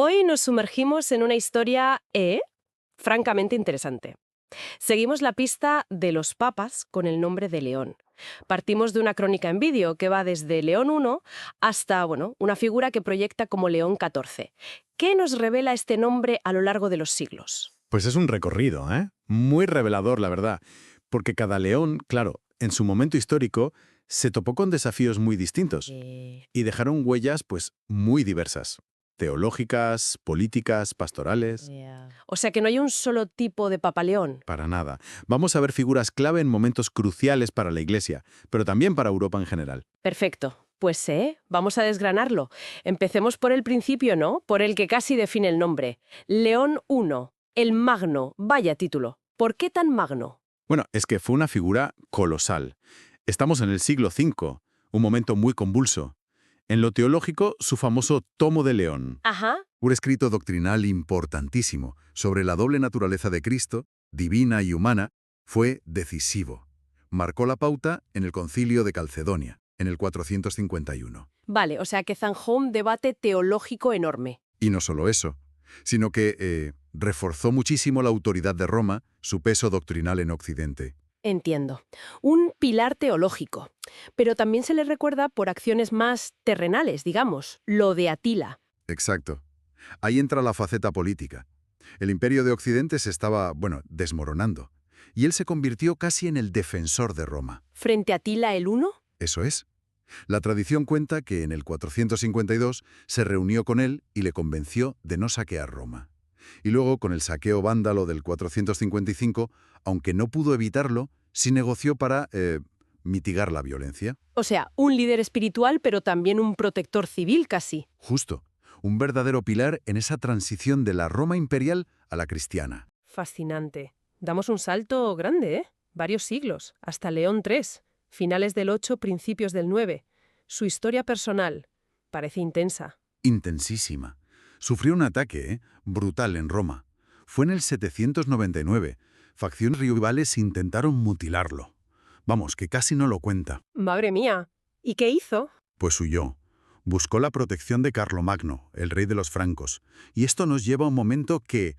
Hoy nos sumergimos en una historia, francamente interesante. Seguimos la pista de los papas con el nombre de León. Partimos de una crónica en vídeo que va desde León I hasta, una figura que proyecta como León XIV. ¿Qué nos revela este nombre a lo largo de los siglos? Pues es un recorrido, ¿eh? Muy revelador, la verdad. Porque cada león, claro, en su momento histórico, se topó con desafíos muy distintos y dejaron huellas, pues, muy diversas. Teológicas, políticas, pastorales. O sea que no hay un solo tipo de Papa León. Para nada. Vamos a ver figuras clave en momentos cruciales para la Iglesia, pero también para Europa en general. Perfecto. Pues vamos a desgranarlo. Empecemos por el principio, ¿no? Por el que casi define el nombre. León I, el Magno. Vaya título. ¿Por qué tan magno? Bueno, es que fue una figura colosal. Estamos en el siglo V, un momento muy convulso. En lo teológico, su famoso Tomo de León. Ajá. Un escrito doctrinal importantísimo sobre la doble naturaleza de Cristo, divina y humana, fue decisivo. Marcó la pauta en el Concilio de Calcedonia, en el 451. Vale, o sea que zanjó un debate teológico enorme. Y no solo eso, sino que reforzó muchísimo la autoridad de Roma, su peso doctrinal en Occidente. Entiendo. Un pilar teológico. Pero también se le recuerda por acciones más terrenales, digamos. Lo de Atila. Exacto. Ahí entra la faceta política. El imperio de Occidente se estaba, desmoronando. Y él se convirtió casi en el defensor de Roma. ¿Frente a Atila el Uno? Eso es. La tradición cuenta que en el 452 se reunió con él y le convenció de no saquear Roma. Y luego, con el saqueo vándalo del 455, aunque no pudo evitarlo, sí negoció para mitigar la violencia. O sea, un líder espiritual, pero también un protector civil casi. Justo. Un verdadero pilar en esa transición de la Roma imperial a la cristiana. Fascinante. Damos un salto grande, ¿eh? Varios siglos, hasta León III, finales del 8, principios del 9. Su historia personal parece intensa. Intensísima. Sufrió un ataque, brutal en Roma. Fue en el 799. Facciones rivales intentaron mutilarlo. Vamos, que casi no lo cuenta. Madre mía. ¿Y qué hizo? Pues huyó. Buscó la protección de Carlomagno, el rey de los francos. Y esto nos lleva a un momento que,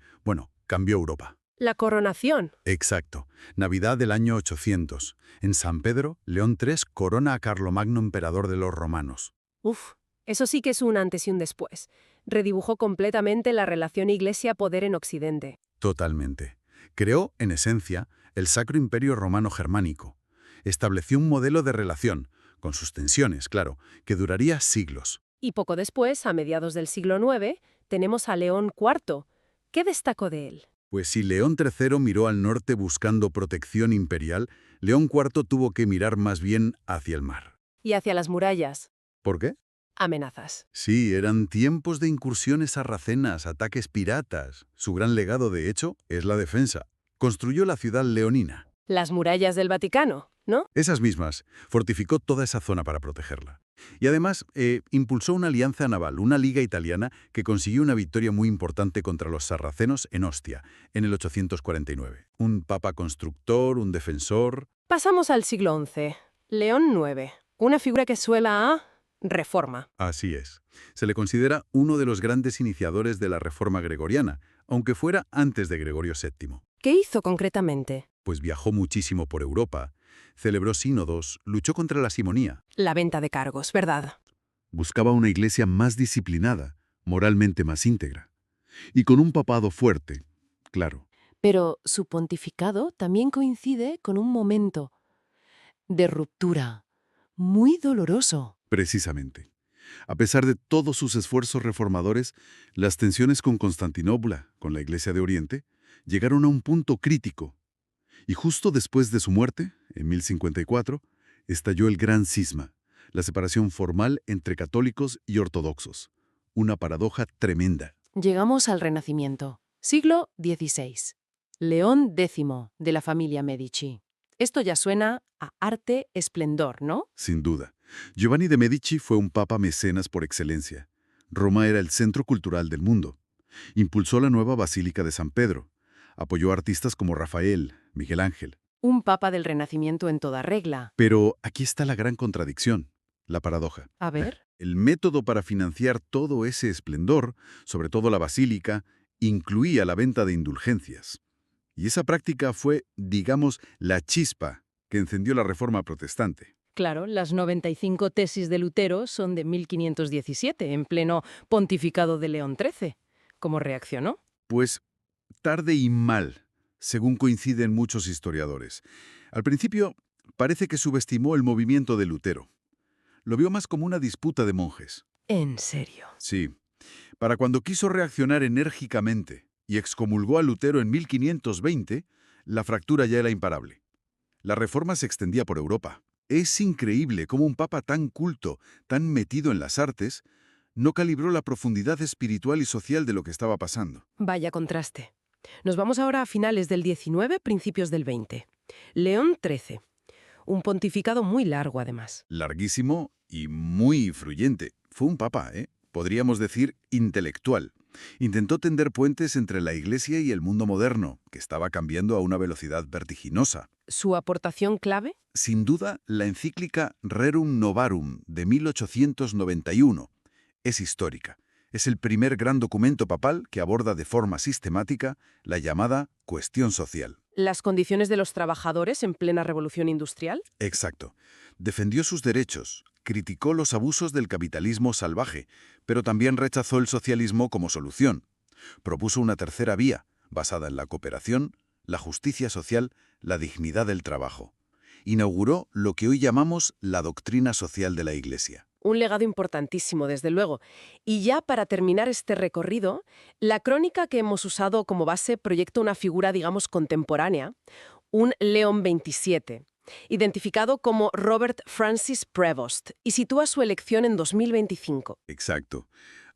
cambió Europa. La coronación. Exacto. Navidad del año 800. En San Pedro, León III corona a Carlomagno emperador de los romanos. Uf, eso sí que es un antes y un después. Redibujó completamente la relación iglesia-poder en Occidente. Totalmente. Creó, en esencia, el Sacro Imperio Romano Germánico. Estableció un modelo de relación, con sus tensiones, claro, que duraría siglos. Y poco después, a mediados del siglo IX, tenemos a León IV. ¿Qué destacó de él? Pues si León III miró al norte buscando protección imperial, León IV tuvo que mirar más bien hacia el mar. Y hacia las murallas. ¿Por qué? Amenazas. Sí, eran tiempos de incursiones sarracenas, ataques piratas. Su gran legado, de hecho, es la defensa. Construyó la ciudad leonina. Las murallas del Vaticano, ¿no? Esas mismas. Fortificó toda esa zona para protegerla. Y además, impulsó una alianza naval, una liga italiana, que consiguió una victoria muy importante contra los sarracenos en Ostia, en el 849. Un papa constructor, un defensor. Pasamos al siglo XI. León IX. Una figura que suela a reforma. Así es. Se le considera uno de los grandes iniciadores de la reforma gregoriana, aunque fuera antes de Gregorio VII. ¿Qué hizo concretamente? Pues viajó muchísimo por Europa, celebró sínodos, luchó contra la simonía. La venta de cargos, ¿verdad? Buscaba una iglesia más disciplinada, moralmente más íntegra. Y con un papado fuerte, claro. Pero su pontificado también coincide con un momento de ruptura muy doloroso. Precisamente. A pesar de todos sus esfuerzos reformadores, las tensiones con Constantinopla, con la Iglesia de Oriente, llegaron a un punto crítico. Y justo después de su muerte, en 1054, estalló el Gran Cisma, la separación formal entre católicos y ortodoxos. Una paradoja tremenda. Llegamos al Renacimiento, siglo XVI. León X, de la familia Medici. Esto ya suena a arte esplendor, ¿no? Sin duda. Giovanni de Medici fue un papa mecenas por excelencia. Roma era el centro cultural del mundo. Impulsó la nueva Basílica de San Pedro. Apoyó a artistas como Rafael, Miguel Ángel. Un papa del Renacimiento en toda regla. Pero aquí está la gran contradicción. La paradoja. A ver. El método para financiar todo ese esplendor, sobre todo la basílica, incluía la venta de indulgencias. Y esa práctica fue, digamos, la chispa que encendió la Reforma protestante. Claro, las 95 tesis de Lutero son de 1517, en pleno pontificado de León XIII. ¿Cómo reaccionó? Pues tarde y mal, según coinciden muchos historiadores. Al principio, parece que subestimó el movimiento de Lutero. Lo vio más como una disputa de monjes. ¿En serio? Sí. Para cuando quiso reaccionar enérgicamente y excomulgó a Lutero en 1520, la fractura ya era imparable. La reforma se extendía por Europa. Es increíble cómo un papa tan culto, tan metido en las artes, no calibró la profundidad espiritual y social de lo que estaba pasando. Vaya contraste. Nos vamos ahora a finales del 19, principios del 20. León XIII. Un pontificado muy largo, además. Larguísimo y muy influyente. Fue un papa, podríamos decir intelectual. Intentó tender puentes entre la Iglesia y el mundo moderno, que estaba cambiando a una velocidad vertiginosa. ¿Su aportación clave? Sin duda, la encíclica Rerum Novarum de 1891 es histórica. Es el primer gran documento papal que aborda de forma sistemática la llamada cuestión social. ¿Las condiciones de los trabajadores en plena revolución industrial? Exacto. Defendió sus derechos, criticó los abusos del capitalismo salvaje, pero también rechazó el socialismo como solución. Propuso una tercera vía, basada en la cooperación, la justicia social, la dignidad del trabajo. Inauguró lo que hoy llamamos la doctrina social de la Iglesia. Un legado importantísimo, desde luego. Y ya para terminar este recorrido, la crónica que hemos usado como base proyecta una figura, digamos, contemporánea, un León XXVII, identificado como Robert Francis Prevost, y sitúa su elección en 2025. Exacto.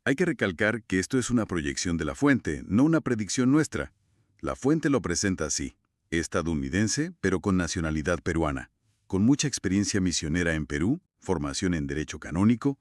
Hay que recalcar que esto es una proyección de la fuente, no una predicción nuestra. La fuente lo presenta así: estadounidense, pero con nacionalidad peruana, con mucha experiencia misionera en Perú, formación en Derecho Canónico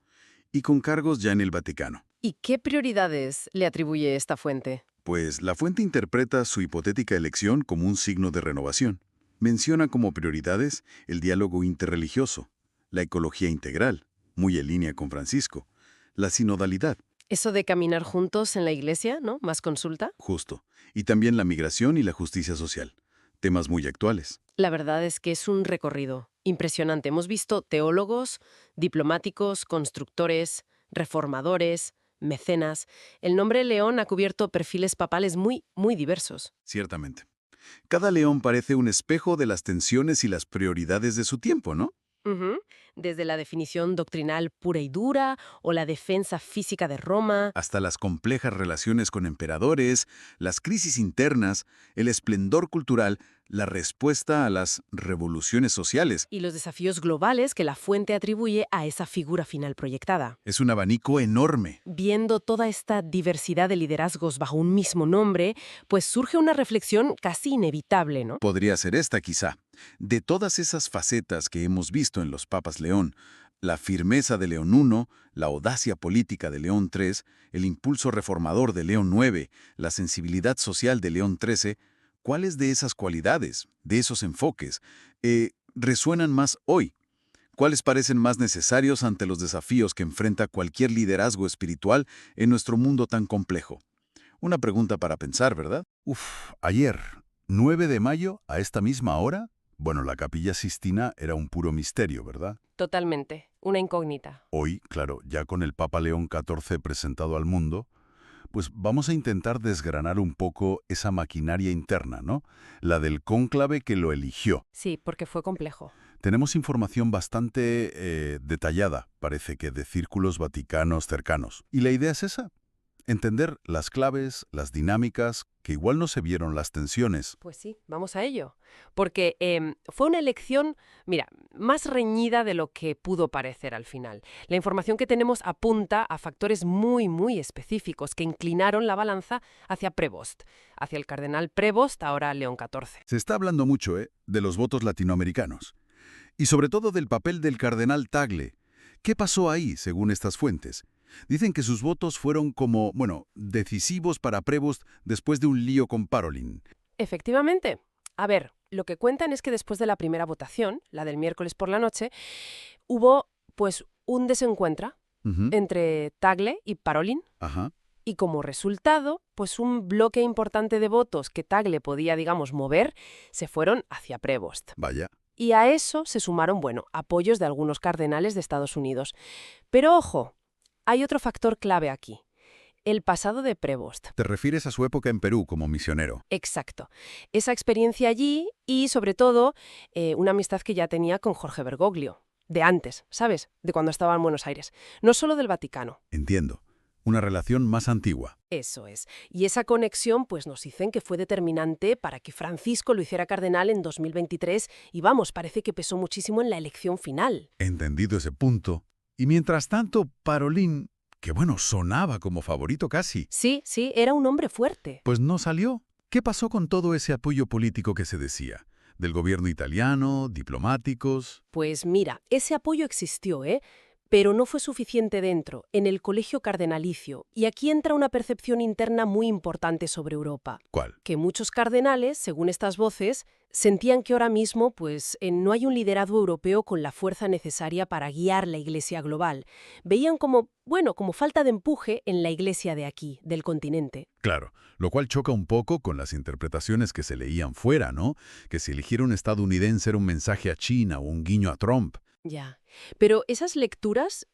y con cargos ya en el Vaticano. ¿Y qué prioridades le atribuye esta fuente? Pues la fuente interpreta su hipotética elección como un signo de renovación. Menciona como prioridades el diálogo interreligioso, la ecología integral, muy en línea con Francisco, la sinodalidad, Eso de caminar juntos en la iglesia, ¿no? ¿Más consulta? justo, y también la migración y la justicia social, temas muy actuales. La verdad es que es un recorrido impresionante. Hemos visto teólogos, diplomáticos, constructores, reformadores, mecenas. El nombre León ha cubierto perfiles papales muy, muy diversos. Ciertamente. Cada león parece un espejo de las tensiones y las prioridades de su tiempo, ¿no? Ujú. Desde la definición doctrinal pura y dura o la defensa física de Roma. Hasta las complejas relaciones con emperadores, las crisis internas, el esplendor cultural, la respuesta a las revoluciones sociales. Y los desafíos globales que la fuente atribuye a esa figura final proyectada. Es un abanico enorme. Viendo toda esta diversidad de liderazgos bajo un mismo nombre, pues surge una reflexión casi inevitable, ¿no? Podría ser esta, quizá. De todas esas facetas que hemos visto en los Papas León, la firmeza de León I, la audacia política de León III, el impulso reformador de León IX, la sensibilidad social de León XIII, ¿cuáles de esas cualidades, de esos enfoques, resuenan más hoy? ¿Cuáles parecen más necesarios ante los desafíos que enfrenta cualquier liderazgo espiritual en nuestro mundo tan complejo? Una pregunta para pensar, ¿verdad? Ayer, 9 de mayo, a esta misma hora, bueno, la Capilla Sixtina era un puro misterio, ¿verdad? Totalmente. Una incógnita. Hoy, claro, ya con el Papa León XIV presentado al mundo, pues vamos a intentar desgranar un poco esa maquinaria interna, ¿no? La del cónclave que lo eligió. Sí, porque fue complejo. Tenemos información bastante detallada, parece que de círculos vaticanos cercanos. Y la idea es esa: entender las claves, las dinámicas, que igual no se vieron las tensiones. Pues sí, vamos a ello. Porque fue una elección, mira, más reñida de lo que pudo parecer al final. La información que tenemos apunta a factores muy, muy específicos que inclinaron la balanza hacia Prevost, hacia el cardenal Prevost, ahora León XIV. Se está hablando mucho, de los votos latinoamericanos. Y sobre todo del papel del cardenal Tagle. ¿Qué pasó ahí, según estas fuentes? Dicen que sus votos fueron como, decisivos para Prevost después de un lío con Parolin. Efectivamente. A ver, lo que cuentan es que después de la primera votación, la del miércoles por la noche, hubo, pues, un desencuentro Ujú. entre Tagle y Parolin. Ajá. Y como resultado, pues un bloque importante de votos que Tagle podía, digamos, mover, se fueron hacia Prevost. Vaya. Y a eso se sumaron, bueno, apoyos de algunos cardenales de Estados Unidos. Pero ojo, hay otro factor clave aquí. El pasado de Prevost. Te refieres a su época en Perú como misionero. Exacto. Esa experiencia allí y, sobre todo, una amistad que ya tenía con Jorge Bergoglio. De antes, ¿sabes? De cuando estaba en Buenos Aires. No solo del Vaticano. Entiendo. Una relación más antigua. Eso es. Y esa conexión, pues nos dicen que fue determinante para que Francisco lo hiciera cardenal en 2023 y vamos, parece que pesó muchísimo en la elección final. Entendido ese punto. Y mientras tanto, Parolín, que bueno, sonaba como favorito casi, Sí, era un hombre fuerte. pues no salió. ¿Qué pasó con todo ese apoyo político que se decía? ¿Del gobierno italiano, diplomáticos? Pues mira, ese apoyo existió, ¿eh? Pero no fue suficiente dentro, en el colegio cardenalicio. Y aquí entra una percepción interna muy importante sobre Europa. ¿Cuál? Que muchos cardenales, según estas voces, sentían que ahora mismo pues, no hay un liderazgo europeo con la fuerza necesaria para guiar la Iglesia global. Veían como falta de empuje en la Iglesia de aquí, del continente. Claro, lo cual choca un poco con las interpretaciones que se leían fuera, ¿no? Que si eligiera un estadounidense era un mensaje a China o un guiño a Trump. Ya. Pero esas lecturas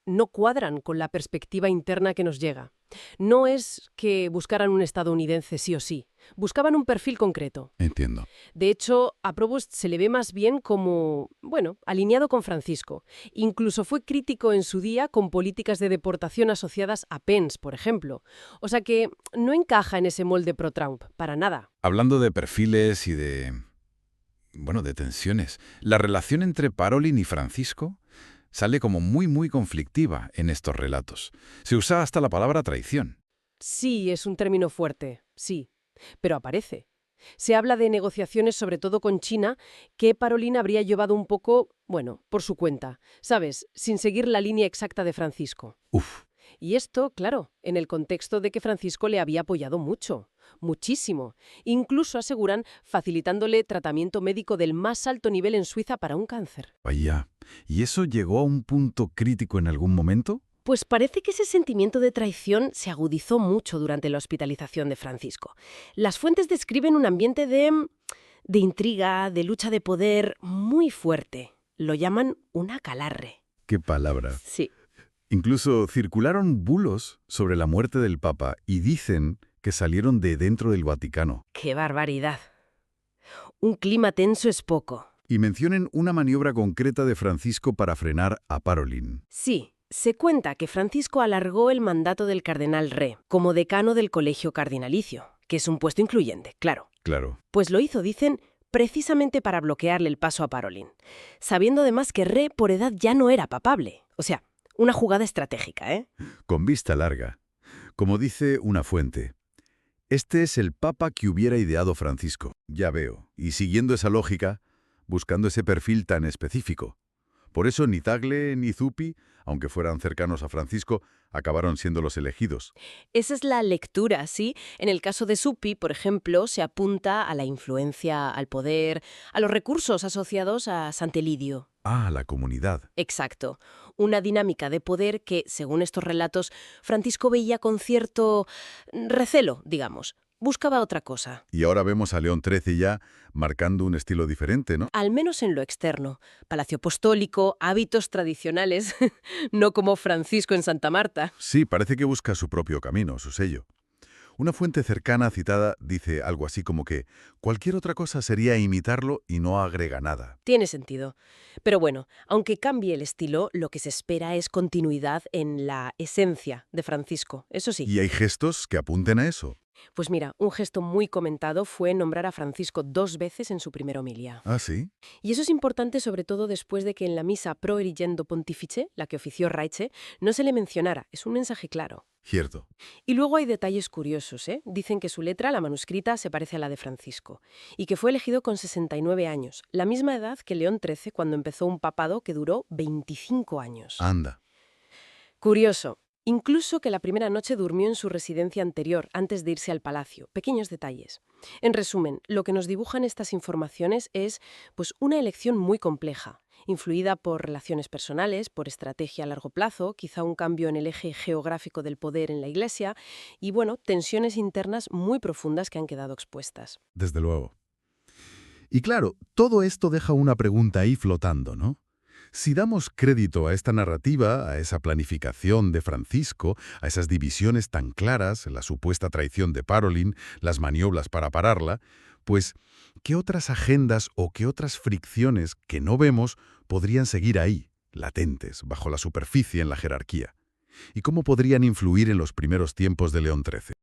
no cuadran con la perspectiva interna que nos llega. No es que buscaran un estadounidense sí o sí. Buscaban un perfil concreto. Entiendo. De hecho, a Provost se le ve más bien como, alineado con Francisco. Incluso fue crítico en su día con políticas de deportación asociadas a Pence, por ejemplo. O sea que no encaja en ese molde pro-Trump, para nada. Hablando de perfiles y de tensiones, la relación entre Parolin y Francisco sale como muy conflictiva en estos relatos. Se usa hasta la palabra traición. Sí, es un término fuerte, sí, pero aparece. Se habla de negociaciones, sobre todo con China, que Parolin habría llevado un poco, por su cuenta, ¿sabes? Sin seguir la línea exacta de Francisco. Uf, Y esto, claro, en el contexto de que Francisco le había apoyado mucho, muchísimo. Incluso aseguran facilitándole tratamiento médico del más alto nivel en Suiza para un cáncer. vaya. ¿Y eso llegó a un punto crítico en algún momento? Pues parece que ese sentimiento de traición se agudizó mucho durante la hospitalización de Francisco. Las fuentes describen un ambiente de intriga, de lucha de poder muy fuerte. Lo llaman un aquelarre. ¿Qué palabra? Sí. Incluso circularon bulos sobre la muerte del Papa y dicen que salieron de dentro del Vaticano. ¡Qué barbaridad! Un clima tenso es poco. Y mencionen una maniobra concreta de Francisco para frenar a Parolin. Sí, se cuenta que Francisco alargó el mandato del cardenal Re como decano del colegio cardinalicio, que es un puesto incluyente, claro. Claro. Pues lo hizo, dicen, precisamente para bloquearle el paso a Parolin, sabiendo además que Re por edad ya no era papable. O sea, una jugada estratégica, ¿eh? Con vista larga. Como dice una fuente, este es el Papa que hubiera ideado Francisco. Ya veo. Y siguiendo esa lógica, buscando ese perfil tan específico. Por eso ni Tagle ni Zuppi, aunque fueran cercanos a Francisco, acabaron siendo los elegidos. Esa es la lectura, ¿sí? En el caso de Zuppi, por ejemplo, se apunta a la influencia, al poder, a los recursos asociados a Sant'Elidio. Ah, la comunidad. Exacto. Una dinámica de poder que, según estos relatos, Francisco veía con cierto recelo, digamos. Buscaba otra cosa. Y ahora vemos a León XIII ya marcando un estilo diferente, ¿no? Al menos en lo externo. Palacio apostólico, hábitos tradicionales, no como Francisco en Santa Marta. Sí, parece que busca su propio camino, su sello. Una fuente cercana citada dice algo así como que cualquier otra cosa sería imitarlo y no agrega nada. Tiene sentido. Pero bueno, aunque cambie el estilo, lo que se espera es continuidad en la esencia de Francisco, eso sí. Y hay gestos que apunten a eso. Pues mira, un gesto muy comentado fue nombrar a Francisco 2 veces en su primera homilia. ¿Ah, sí? Y eso es importante sobre todo después de que en la misa Pro Erigendo Pontifice, la que ofició Raiche, no se le mencionara. Es un mensaje claro. Cierto. Y luego hay detalles curiosos, ¿eh? Dicen que su letra, la manuscrita, se parece a la de Francisco. Y que fue elegido con 69 años, la misma edad que León XIII cuando empezó un papado que duró 25 años. Anda. Curioso. Incluso que la primera noche durmió en su residencia anterior, antes de irse al palacio. Pequeños detalles. En resumen, lo que nos dibujan estas informaciones es, pues, una elección muy compleja. influida por relaciones personales, por estrategia a largo plazo, quizá un cambio en el eje geográfico del poder en la Iglesia y, bueno, tensiones internas muy profundas que han quedado expuestas. Desde luego. Y claro, todo esto deja una pregunta ahí flotando, ¿no? Si damos crédito a esta narrativa, a esa planificación de Francisco, a esas divisiones tan claras, la supuesta traición de Parolin, las maniobras para pararla, pues, ¿qué otras agendas o qué otras fricciones que no vemos podrían seguir ahí, latentes, bajo la superficie en la jerarquía? ¿Y cómo podrían influir en los primeros tiempos de León XIII?